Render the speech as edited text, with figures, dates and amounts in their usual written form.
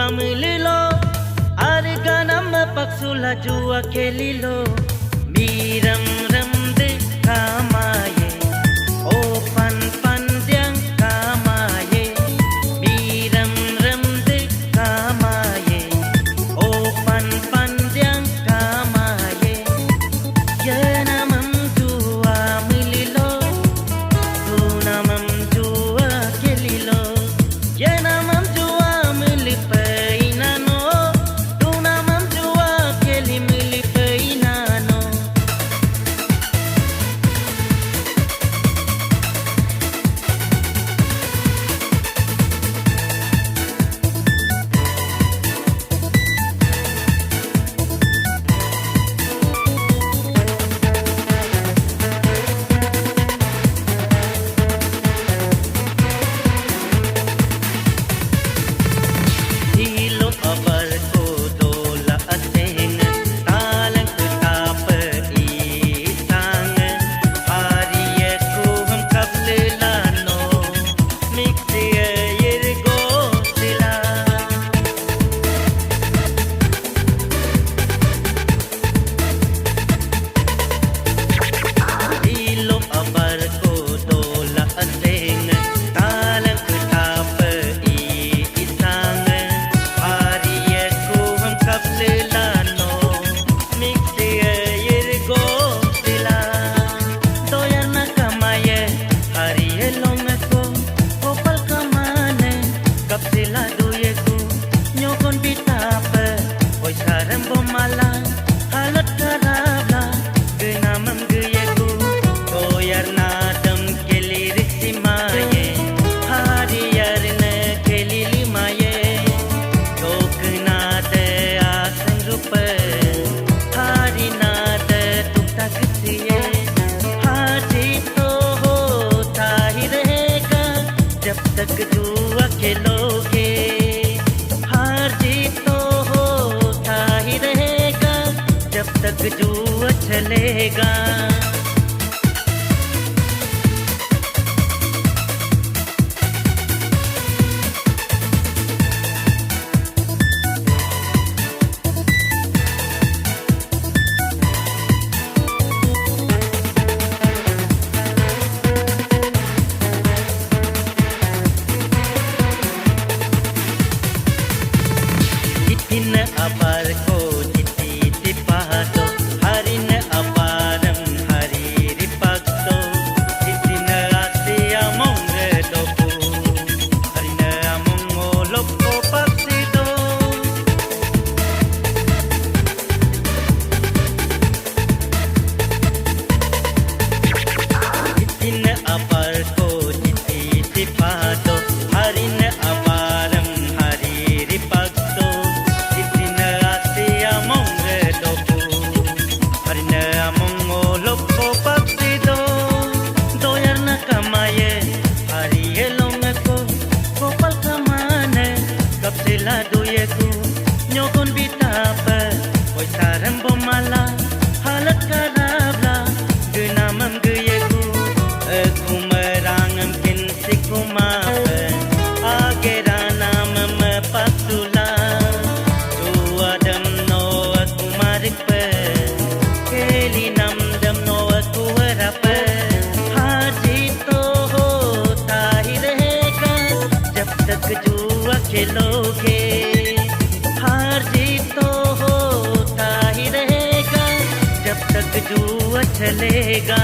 juwa mulilo arga nam paksula juwa kelilo miram ramde kamaye o pan pan diang kamaye miram ramde kamaye o pan pan diang kamaye yanamam juwa mulilo tunamam juwa kelilo yanamam जब तक जुआ खेलोगे हार जीत तो होता ही रहेगा जब तक जुआ चलेगा Tin apar ko jiti tipado harin aparam hari ripakto tin ati among dopu harin among olokko paksido tin apar ko jiti tipado harin aparam hari ripakto nyokon bitapa oi saram bomala halat karabla genamam geyeku aku merangam kin sikuma ageranam mapasula tuadam no aku marikpe kelinam dam no aku harap haji to hota hi rahega jab tak jua खेलोगे हार जीत तो होता ही रहेगा जब तक जुआ चलेगा।